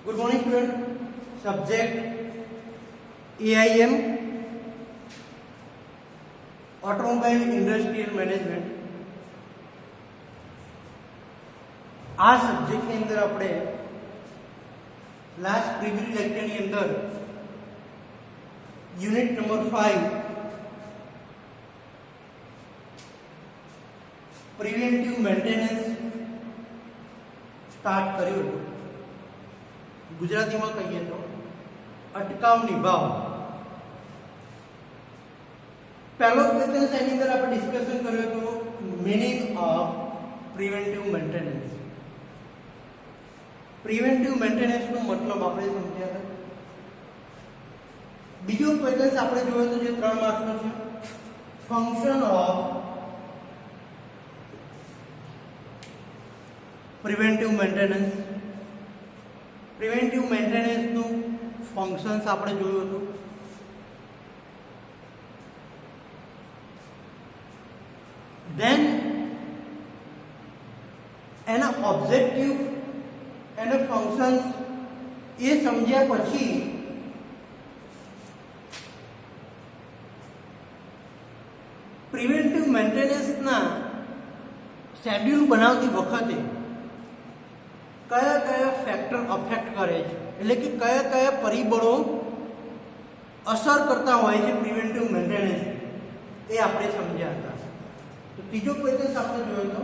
Good morning, student. Subject AIM, Automobile Industrial Management. આ સબ્જેક્ટની અંદર આપણે લાસ્ટ પ્રીવિયસ લેક્ચરની અંદર unit number 5 preventive maintenance start કર્યું. ગુજરાતીમાં કહીએ તો અટકાવ નિભાવ. પહેલો ક્વેશ્ચન એની અંદર આપણે ડિસ્કશન કર્યું હતું meaning of preventive maintenance. Preventive મેન્ટેનન્સનો મતલબ આપણે સમજ્યા હતા. બીજો ક્વેશ્ચન આપણે જોયો તો જે 3 માર્ક્સનો છે function of preventive maintenance. Preventive મેન્ટેનન્સનું ફંક્શન્સ આપણે જોયું હતું. ધેન એના ઓબ્જેક્ટિવ એના ફંક્શન્સ એ સમજ્યા પછી પ્રિવેન્ટિવ મેન્ટેનન્સના શેડ્યુલ બનાવતી વખતે કયા કયા ફેક્ટર અફેક્ટ કરે છે, એટલે કે કયા કયા પરિબળો અસર કરતા હોય છે પ્રિવેન્ટિવ મેન્ટેનન્સ, એ આપણે સમજ્યા હતા. તો ત્રીજો ક્વેશ્ચન આપણે જોયો તો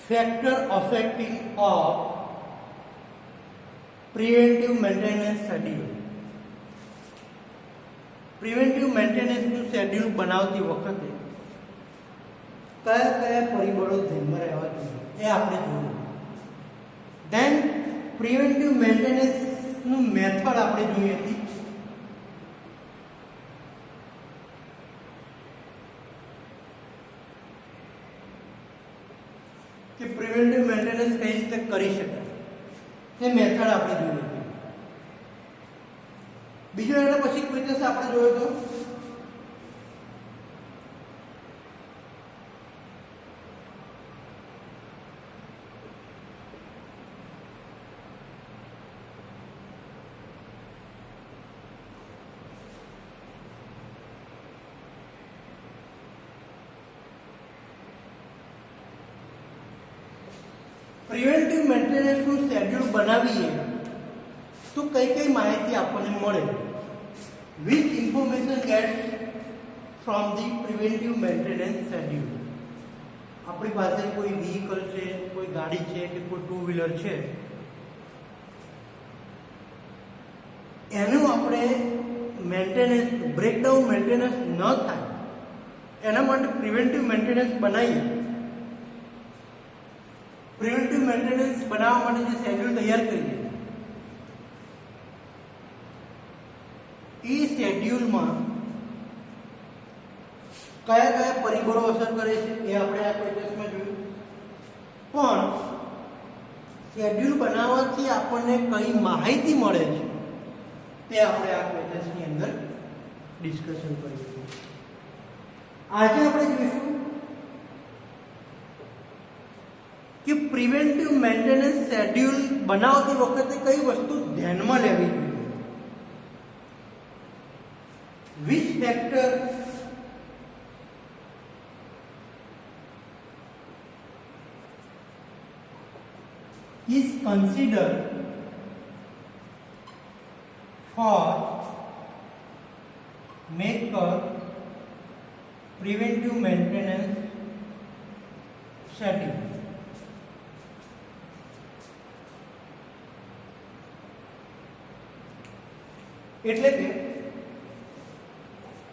factor affecting of preventive maintenance schedule. preventive maintenance નું શેડ્યુલ બનાવતી વખતે કયા કયા પરિબળો ધ્યાનમાં રહેવા જોઈએ એ આપણે જોયું. ધેન પ્રિવેન્ટિવ મેન્ટેનન્સ નું મેથડ આપણે જોઈ હતી. કે પ્રિવેન્ટિવ મેન્ટેનન્સ કઈ રીતે કરી શકાય તે મેથડ આપણે જોઈ હતી. બીજો એના પછી ક્વેશ્ચન આપણે જોયો તો પ્રિવેન્ટિવ મેન્ટેનન્સનું શેડ્યુલ બનાવીએ તો કઈ કઈ માહિતી આપણને મળે. Which information gets from the preventive maintenance schedule. આપણી પાસે કોઈ વ્હીકલ છે, કોઈ ગાડી છે કે કોઈ 2 વ્હીલર છે, એનું આપણે મેન્ટેનન્સ બ્રેકડાઉન મેન્ટેનન્સ ન થાય એના માટે પ્રિવેન્ટિવ મેન્ટેનન્સ બનાવીએ. પ્રિવેન્ટિવ મેન્ટેનન્સ બનાવવા માટે જે શેડ્યુલ તૈયાર કરીએ એ શેડ્યુલમાં કયા કયા પરિબળો અસર કરે છે એ આપણે આ ક્વેશ્ચનમાં જોયું. પણ શેડ્યુલ બનાવવાથી આપણને કઈ માહિતી મળે છે તે આપણે આ ક્વેશ્ચનની અંદર ડિસ્કશન કરીશું. આજે આપણે જોઈશું કે પ્રિવેન્ટિવ મેન્ટેનન્સ શેડ્યુલ બનાવતી વખતે કઈ વસ્તુ ધ્યાનમાં લેવી જોઈએ. Which factor is considered for make a preventive maintenance schedule. એટલે કે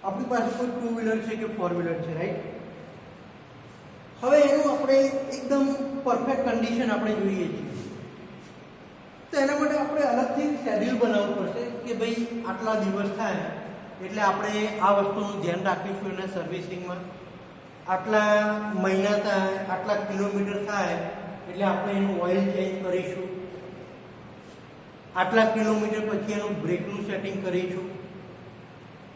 આપણી પાસે કોઈ 2 વ્હીલર છે કે 4 વ્હીલર છે, રાઈટ. હવે એનું આપણે એકદમ પરફેક્ટ કન્ડિશન આપણે જોઈએ છીએ તો એના માટે આપણે અલગથી શેડ્યુલ બનાવવું પડશે કે ભાઈ આટલા દિવસ થાય એટલે આપણે આ વસ્તુનું ધ્યાન રાખીશું એના સર્વિસિંગમાં. આટલા મહિના થાય, આટલા કિલોમીટર થાય એટલે આપણે એનું ઓઇલ ચેન્જ કરીશું. આટલા કિલોમીટર પછી એનું બ્રેકનું સેટિંગ કરીશું,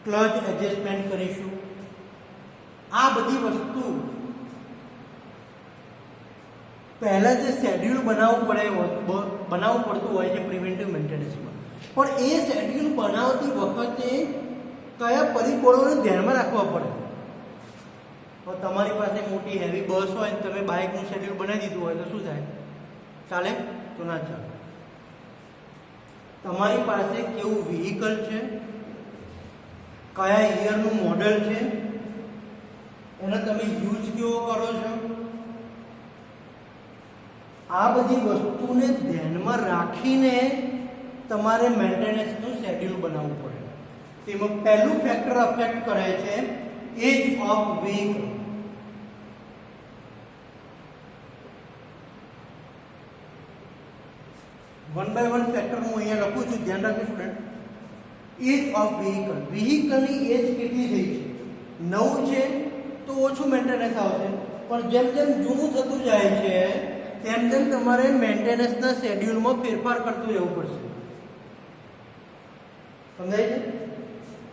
ક્લચ એડજસ્ટમેન્ટ કરીશું. આ બધી વસ્તુ પહેલાં જે શેડ્યુલ બનાવવું પડતું હોય છે પ્રિવેન્ટિવ મેન્ટેનન્સમાં, પણ એ શેડ્યુલ બનાવતી વખતે કયા પરિબળોને ધ્યાનમાં રાખવા પડે. તો તમારી પાસે મોટી હેવી બસ હોય ને તમે બાઇકનું શેડ્યુલ બનાવી દીધું હોય તો શું થાય? ચાલે? તો ના ચાલે. તમારી પાસે કેવું વ્હીકલ છે, કયા યરનું મોડલ છે, એનો તમે યુઝ કેવો કરો છો, આ બધી વસ્તુને ધ્યાનમાં રાખીને તમારે મેન્ટેનન્સનું શેડ્યુલ બનાવવું પડે. તેમાં પહેલું ફેક્ટર અફેક્ટ કરે છે age of vehicle. One by one factor હું અહીંયા લખું છું, ધ્યાન રાખજો સ્ટુડન્ટ. એજ ઓફ વ્હીકલ, વ્હીકલની એજ કેટલી થઈ છે? 9 છે તો ઓછું મેન્ટેનન્સ આવશે, પણ જેમ જેમ જૂનું થતું જાય છે તેમ તેમ તમારે મેન્ટેનન્સના શેડ્યુલમાં ફેરફાર કરતું રહેવું પડશે. સમજાય છે?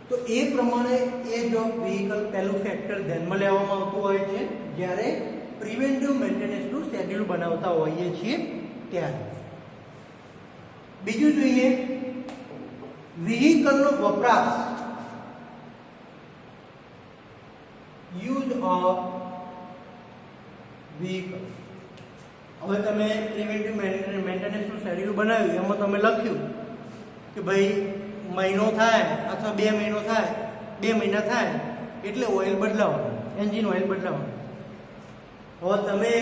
તો એ પ્રમાણે એજ ઓફ વ્હીકલ પહેલું ફેક્ટર ધ્યાનમાં લેવામાં આવતું હોય છે જ્યારે પ્રિવેન્ટિવ મેન્ટેનન્સનું શેડ્યુલ બનાવતા હોઈએ છીએ ત્યારે. બીજું જોઈએ વ્હીકલનો વપરાશ, યુઝ ઓફ વ્હીકલ. હવે તમે પ્રિવેન્ટિવ મેન્ટેનન્સનું શેડ્યુલ બનાવ્યું, એમાં તમે લખ્યું કે ભાઈ મહિનો થાય અથવા 2 મહિનો થાય, 2 મહિના થાય એટલે ઓઇલ બદલાવવાનું, એન્જિન ઓઇલ બદલાવવાનું. હવે તમે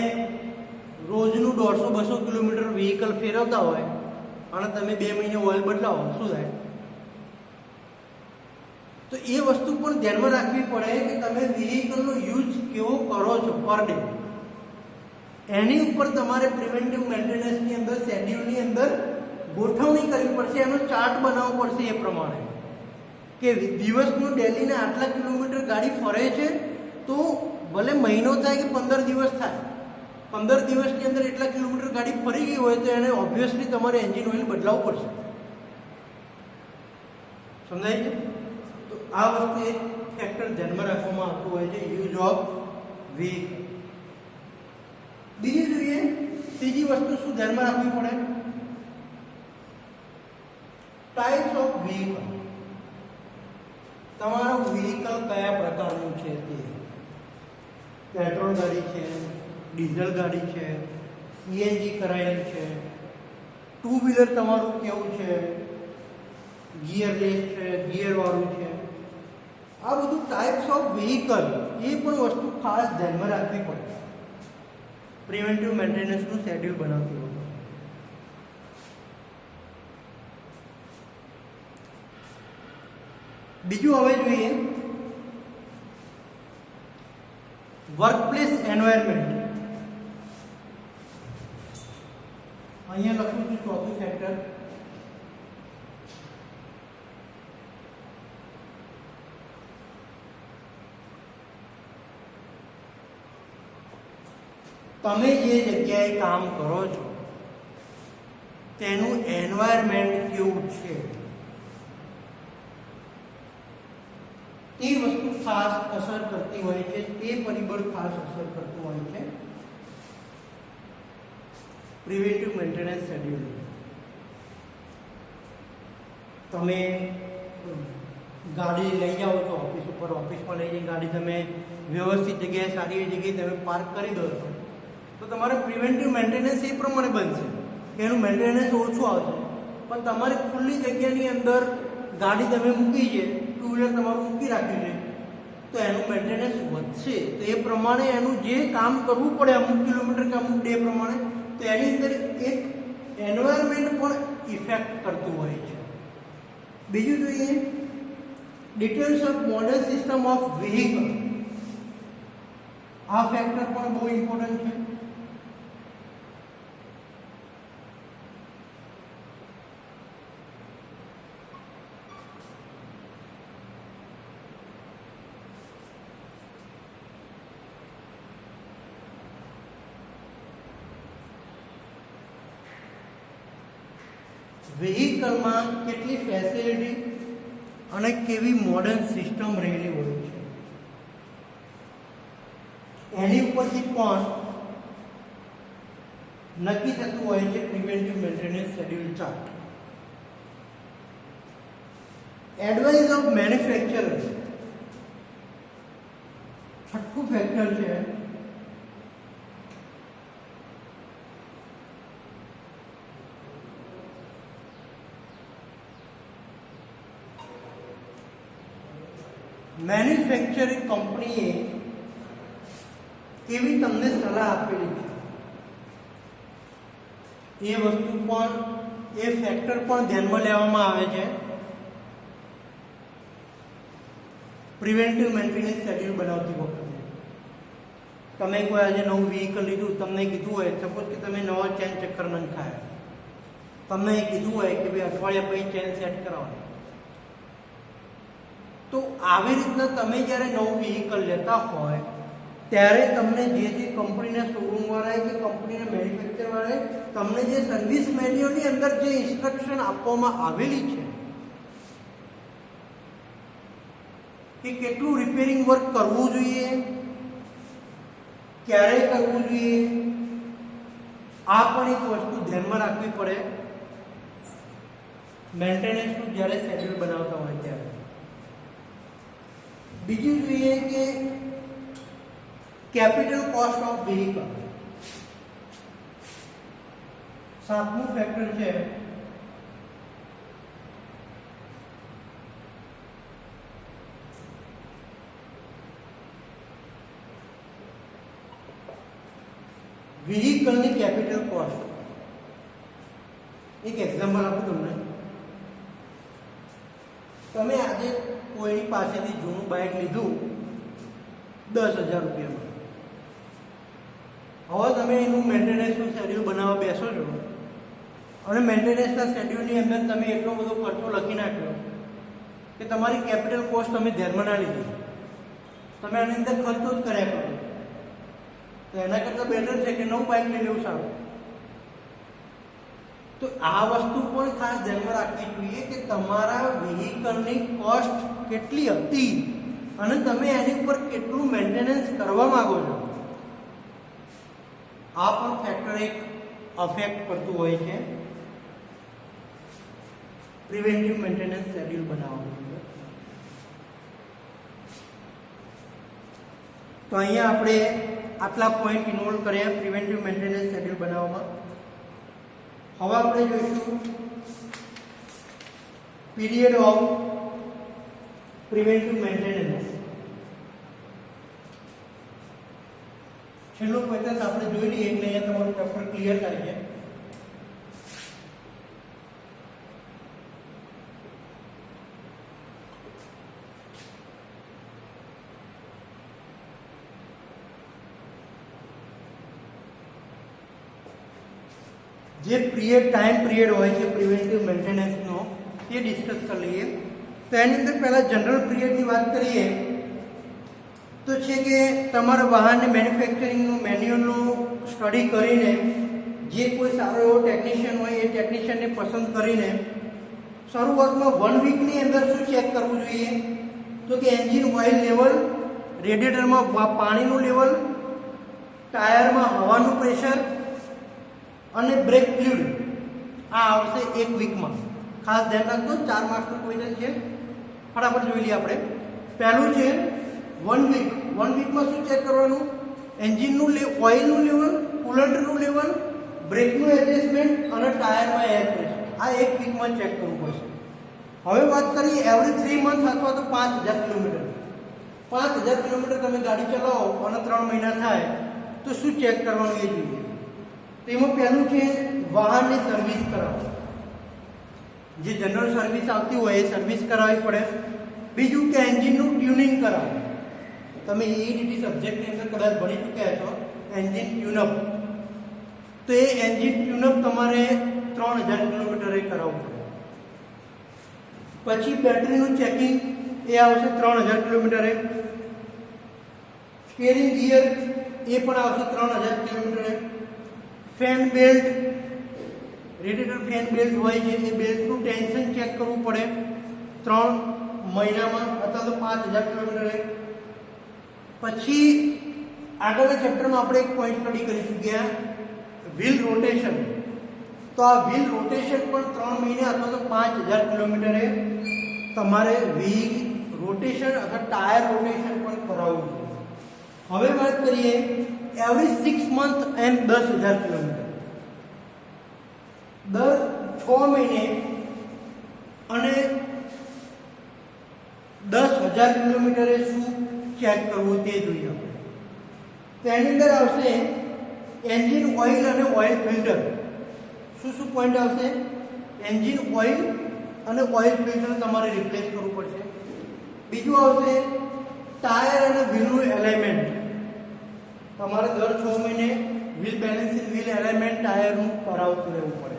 રોજનું 150-200 કિલોમીટર વ્હીકલ ફેરવતા હોય અને તમે 2 મહિને ઓઇલ બદલાવો, શું થાય? તો એ વસ્તુ પણ ધ્યાનમાં રાખવી પડે કે તમે વ્હીકલનો યુઝ કેવો કરો છો પર ડે. એની ઉપર તમારે પ્રિવેન્ટિવ મેન્ટેનન્સની અંદર શેડ્યુલની અંદર ગોઠવણી કરવી પડશે, એનો ચાર્ટ બનાવવો પડશે એ પ્રમાણે કે દિવસનું ડેલીને આટલા કિલોમીટર ગાડી ફરે છે તો ભલે મહિનો થાય કે 15 દિવસ થાય, 15 દિવસની અંદર એટલા કિલોમીટર ગાડી ફરી ગઈ હોય તો એને ઓબ્વિયસલી તમારે એન્જિન ઓઇલ બદલાવવું પડશે. સમજાય છે? તો આ વસ્તુ એક ફેક્ટર ધ્યાનમાં રાખવામાં આવતું હોય છે, યુઝ ઓફ વ્હીકલ. બીજી જોઈએ ત્રીજી વસ્તુ શું ધ્યાનમાં રાખવી પડે? Types of vehicle. તમારું વ્હીકલ કયા પ્રકારનું છે તે. પેટ્રોલ ગાડી છે, ડીઝલ ગાડી છે, સીએનજી કરાયેલી છે, 2 વ્હીલર તમારું કેવું છે, ગિયરલેસ છે, ગિયરવાળું છે. આ બધું ટાઈપ્સ ઓફ વ્હીકલ, એ પણ વસ્તુ ખાસ ધ્યાનમાં રાખવી પડે પ્રિવેન્ટિવ મેન્ટેનન્સનું શેડ્યુલ બનાવતી વખતે. બીજું હવે જોઈએ વર્કપ્લેસ એન્વાયરમેન્ટ. અહીંયા લખું છું ચોથું ફેક્ટર. તમે જે જગ્યાએ કામ કરો છો તેનું એન્વાયરમેન્ટ કેવું છે તે વસ્તુ ખાસ અસર કરતી હોય છે, તે પરિબળ ખાસ અસર કરતું હોય છે પ્રિવેન્ટિવ મેન્ટેનન્સ શેડ્યુલ. તમે ગાડી લઈ જાઓ છો ઓફિસ ઉપર, ઓફિસમાં લઈ જઈને ગાડી તમે વ્યવસ્થિત જગ્યાએ, સારી એવી જગ્યાએ તમે પાર્ક કરી દો છો તો તમારે પ્રિવેન્ટિવ મેન્ટેનન્સ એ પ્રમાણે બનશે કે એનું મેન્ટેનન્સ ઓછું આવશે. પણ તમારે ખુલ્લી જગ્યાની અંદર ગાડી તમે મૂકી છે, 2 વ્હીલર તમારું મૂકી રાખ્યું છે તો એનું મેન્ટેનન્સ વધશે. તો એ પ્રમાણે એનું જે કામ કરવું પડે અમુક કિલોમીટર કે અમુક ડે પ્રમાણે, તો એની અંદર એક એન્વાયરમેન્ટ પણ ઇફેક્ટ કરતું હોય છે. બીજું જોઈએ details of modern system of vehicle. આ ફેક્ટર પણ બહુ ઇમ્પોર્ટન્ટ છે. વ્હીકલમાં કેટલી ફેસિલિટી અને કેવી મોડર્ન સિસ્ટમ રહેલી હોય છે એની ઉપરથી પણ નક્કી થતું હોય છે preventive maintenance schedule chart. Advice of manufacturer, છઠ્ઠું ફેક્ટર છે મેન્યુફેક્ચરિંગ કંપનીએ કેવી તમને સલાહ આપેલી છે એ વસ્તુ પણ એ ફેક્ટર પણ ધ્યાનમાં લેવામાં આવે છે પ્રિવેન્ટિવ મેન્ટેનન્સ શેડ્યુલ બનાવતી વખતે. તમે કોઈ આજે નવું વ્હીકલ લીધું, તમને કીધું હોય સપોઝ કે તમે નવો ચેન ચક્કર નંખાયા, તમને કીધું હોય કે ભાઈ અઠવાડિયા પછી ચેન સેટ કરાવો, તો આવી રીતના તમે જ્યારે નવું વ્હીકલ લેતા હોય ત્યારે તમને જે કંપનીના શોરૂમવાળાએ કે કંપનીના મેન્યુફેક્ચરવાળાએ તમને જે સર્વિસ મેન્યુઅલની અંદર જે ઇન્સ્ટ્રક્શન આપવામાં આવેલી છે કે કેટલું રિપેરિંગ વર્ક કરવું જોઈએ, ક્યારે કરવું જોઈએ, આ પણ એક વસ્તુ ધ્યાનમાં રાખવી પડે મેન્ટેનન્સનું જ્યારે શેડ્યુલ બનાવતા હોય ત્યારે. બીજું જોઈએ કે કેપિટલ કોસ્ટ ઓફ વ્હીકલ, સાતમું ફેક્ટર છે વ્હીકલની કેપિટલ કોસ્ટ. એક એક્ઝામ્પલ આપું તમને. તમે આજે કોઈની પાસેથી જૂનું બાઇક લીધું 10,000 રૂપિયામાં, હવે તમે એનું મેન્ટેનન્સનું શેડ્યુલ બનાવવા બેસો છો અને મેન્ટેનન્સના શેડ્યુલની અંદર તમે એટલો બધો ખર્ચો લખી નાખ્યો કે તમારી કેપિટલ કોસ્ટ તમે ધ્યાનમાં ના લીધી, તમે આની અંદર ખર્ચો જ કર્યા કરો, તો એના કરતાં બેટર છે કે નવું બાઇક લઈ લેવું સારું. તો આ વસ્તુ પણ ખાસ ધ્યાનમાં રાખવી જોઈએ કે તમારા વ્હીકલની કોસ્ટ કેટલી હતી અને તમે એની ઉપર કેટલું મેન્ટેનન્સ કરવા માંગો છો. આ પણ ફેક્ટર એક અફેક્ટ કરતું હોય છે પ્રિવેન્ટિવ મેન્ટેનન્સ શેડ્યુલ બનાવવાનું. તો અહીંયા આપણે આટલા પોઈન્ટ ઇન્વોલ્વ કર્યા પ્રિવેન્ટિવ મેન્ટેનન્સ શેડ્યુલ બનાવવામાં. હવે આપણે જોઈશું પીરિયડ ઓફ પ્રિવેન્ટિવ મેન્ટેનન્સ. છેલ્લું ક્વેશ્ચન આપણે જોઈ લઈએ એટલે અહીંયા તમારું ચેપ્ટર ક્લિયર થાય છે. જે ટાઈમ પિરિયડ હોય છે પ્રિવેન્ટિવ મેન્ટેનન્સનો એ ડિસ્કસ કરી લઈએ. તો એની અંદર પહેલાં જનરલ પિરિયડની વાત કરીએ તો છે કે તમારા વાહનની મેન્યુફેક્ચરિંગનું મેન્યુઅલનું સ્ટડી કરીને જે કોઈ સારો એવો ટેકનિશિયન હોય એ ટેકનિશિયનને પસંદ કરીને શરૂઆતમાં 1 વીકની અંદર શું ચેક કરવું જોઈએ તો કે એન્જિન ઓઇલ લેવલ, રેડિએટરમાં પાણીનું લેવલ, ટાયરમાં હવાનું પ્રેશર અને બ્રેક ફ્લુઇડ. આ આવશે 1 વીકમાં. ખાસ ધ્યાન રાખજો, 4 માર્ક્સનું ક્વેશ્ચન છે. ફટાફટ જોઈ લઈએ આપણે. પહેલું છે 1 વીક. 1 વીકમાં શું ચેક કરવાનું? એન્જિનનું ઓઇલનું લેવલ, કુલન્ટનું લેવલ, બ્રેકનું એડજસ્ટમેન્ટ અને ટાયરમાં એર પ્રેશર. આ 1 વીકમાં ચેક કરવું પડશે. હવે વાત કરીએ એવરી 3 મંથ અથવા તો 5,000 કિલોમીટર. 5,000 કિલોમીટર તમે ગાડી ચલાવો અને 3 મહિના થાય તો શું ચેક કરવાનું એ જોઈએ. તેમાં પહેલું છે વાહનની સર્વિસ કરાવો. જે જનરલ સર્વિસ આવતી હોય એ સર્વિસ કરાવવી પડે. બીજું કે એન્જિનનું ટ્યુનિંગ કરાવો. તમે EDT સબ્જેક્ટની અંદર કદાચ ભણી ચૂક્યા છો એન્જિન ટ્યુનઅપ. તો એ એન્જિન ટ્યુનઅપ તમારે 3,000 કિલોમીટરે કરાવવું પડે. પછી બેટરીનું ચેકિંગ એ આવશે 3,000 કિલોમીટરે. સ્ટીયરિંગ ગિયર એ પણ આવશે 3,000 કિલોમીટરે. Fan belt, radiator fan belt હોય છે એ બેલ્ટનું ટેન્શન ચેક કરવું પડે 3 મહિનામાં અથવા તો 5000 કિલોમીટરે. પછી આગળના ચેપ્ટરમાં આપણે એક પોઈન્ટ સ્ટડી કરીશું કે વ્હીલ રોટેશન. તો આ વ્હીલ રોટેશન પણ 3 મહિને અથવા તો 5000 કિલોમીટરે તમારે વ્હીલ રોટેશન અથવા ટાયર રોટેશન પણ કરાવવું છે. હવે વાત કરીએ એવરી 6 મંથ એન્ડ 10000 કિલોમીટર. દર 6 મહિને અને 10000 કિલોમીટરે શું ચેક કરવું તે જોઈએ આપણે. તેની અંદર આવશે એન્જિન ઓઇલ અને ઓઇલ ફિલ્ટર. શું પોઈન્ટ આવશે? એન્જિન ઓઇલ અને ઓઇલ ફિલ્ટર તમારે રિપ્લેસ કરવું પડશે. બીજું આવશે ટાયર અને વ્હીલનું એલાઇનમેન્ટ. તમારે દર 6 મહિને વ્હીલ બેલેન્સિંગ, વ્હીલ એલાઇનમેન્ટ ટાયરનું કરાવતું રહેવું પડે.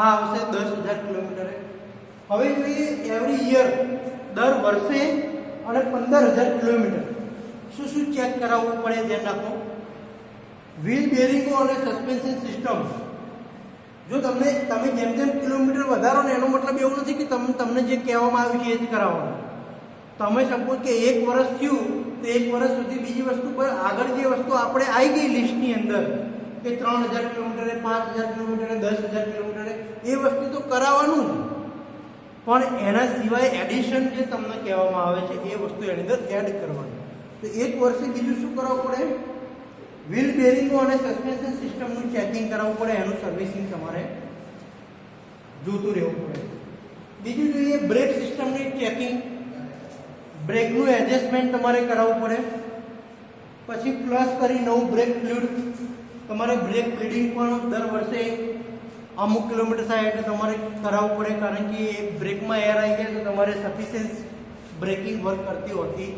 આ આવશે 10000 કિલોમીટરે. હવે જોઈએ એવરી યર, દર વર્ષે અને 15000 કિલોમીટર શું ચેક કરાવવું પડે ધ્યાન રાખો. વ્હીલ બેરિંગો અને સસ્પેન્શન સિસ્ટમ. જો તમે જેમ જેમ કિલોમીટર વધારો ને એનો મતલબ એવું નથી કે તમને જે કહેવામાં આવ્યું છે એ જ કરાવવાનું. તમે સપોઝ કે 1 વર્ષ થયું તો 1 વર્ષ સુધી બીજી વસ્તુ પર આગળ જે વસ્તુ આપણે આવી ગઈ લિસ્ટની અંદર કે 3000 કિલોમીટરે, 5000 કિલોમીટરે, 10000 કિલોમીટરે, એ વસ્તુ તો કરાવવાનું જ. પણ એના સિવાય એડિશન જે તમને કહેવામાં આવે છે એ વસ્તુ એની અંદર એડ કરવાની. તો 1 વર્ષે બીજું શું કરાવવું પડે? વ્હીલ બેરિંગો અને સસ્પેન્શન સિસ્ટમનું ચેકિંગ કરાવવું પડે. એનું સર્વિસિંગ તમારે જોતું રહેવું પડે. બીજું જોઈએ બ્રેક સિસ્ટમની ચેકિંગ, બ્રેકનું એડજસ્ટમેન્ટ તમારે કરાવવું પડે. પછી ફ્લશ કરી નવું બ્રેક ફ્લુઇડ, તમારે બ્રેક ફીડિંગ પણ દર વર્ષે અમુક કિલોમીટર થાય એટલે તમારે કરાવવું પડે. કારણ કે બ્રેકમાં એર આવી જાય તો તમારે સફિશિયન્ટ બ્રેકિંગ વર્ક કરતી હોતી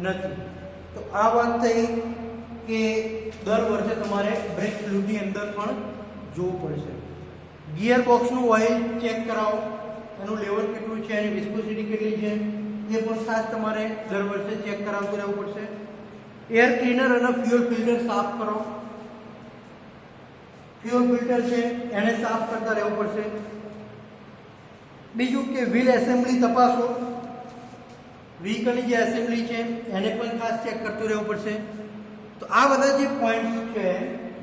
નથી. તો આ વાત થઈ કે દર વર્ષે તમારે બ્રેક ફ્લુઇડની અંદર પણ જોવું પડશે. ગિયર બોક્સનું ઓઇલ ચેક કરાવો, એનું લેવલ કેટલું છે, એની વિસ્કોસિટી કેટલી છે, એ પણ ખાસ તમારે દર વર્ષે ચેક કરાવતું રહેવું પડશે. એર ક્લીનર અને ફ્યુઅલ ફિલ્ટર સાફ કરો. ફ્યુઅલ ફિલ્ટર છે એને સાફ કરતા રહેવું પડશે. બીજું કે વ્હીલ એસેમ્બલી તપાસો. વ્હીકલની જે એસેમ્બલી છે એને પણ ખાસ ચેક કરતું રહેવું પડશે. તો આ બધા જે પોઈન્ટ્સ છે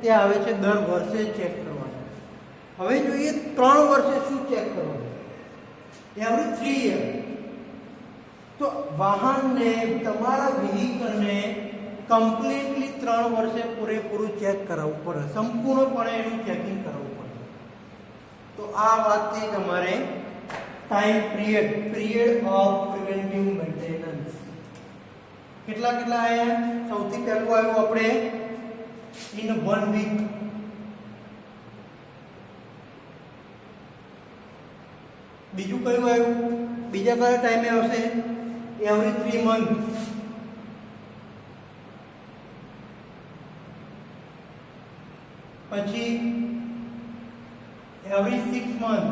તે આવે છે દર વર્ષે ચેક કરવાના. હવે જોઈએ 3 વર્ષે શું ચેક કરવાનું? Every 3 year. તો વાહનને, તમારા વ્હીકલને કમ્પ્લીટલી 3 વર્ષે પૂરેપૂરું ચેક કરાવવું પડે. સંપૂર્ણપણે એનું ચેકિંગ કરાવવું પડે. તો આ વાતથી તમારે time period of preventive maintenance કેટલા આવ્યા? સૌથી પહેલું આવ્યું આપણે ઇન 1 વીક. બીજું કયું આવ્યું? બીજા કયા ટાઈમે આવશે? Every 3 month. પછી every 6 month.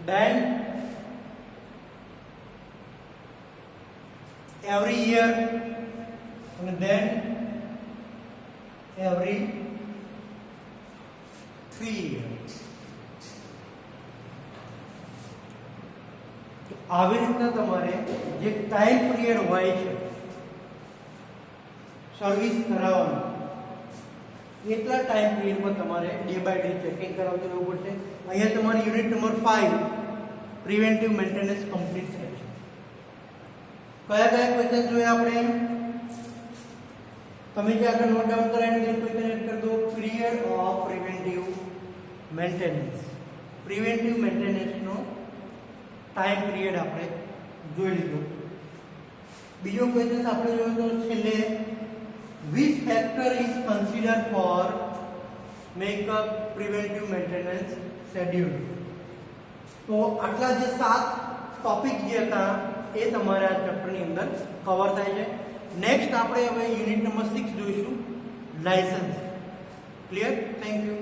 then every year and then every 3 years. તો આવી રીતના તમારે જે ટાઈમ પીરિયડ હોય છે સર્વિસ કરાવવાનું, એટલા ટાઈમ પીરિયડમાં તમારે ડે બાય ડે ચેકિંગ કરાવતું રહેવું પડશે. અહીંયા તમારી unit number 5 preventive maintenance complete થાય છે. કયા ક્વેશ્ચન જોઈએ આપણે? તમે જે આગળ નોટ ડાઉન કરાવીને ક્વેશ્ચન એડ કરી દો. Period of preventive maintenance. Preventive મેન્ટેનન્સનો ટાઈમ પીરિયડ આપણે જોઈ લીધો. બીજો ક્વેશ્ચન આપણે જોયો તો છેલ્લે which factor is considered for make up preventive maintenance schedule. તો આટલા જે 7 ટોપિક જે હતા એ તમારે આ ચેપ્ટરની અંદર કવર થાય છે. નેક્સ્ટ આપણે હવે યુનિટ નંબર 6 જોઈશું, લાયસન્સ. ક્લિયર? Thank you.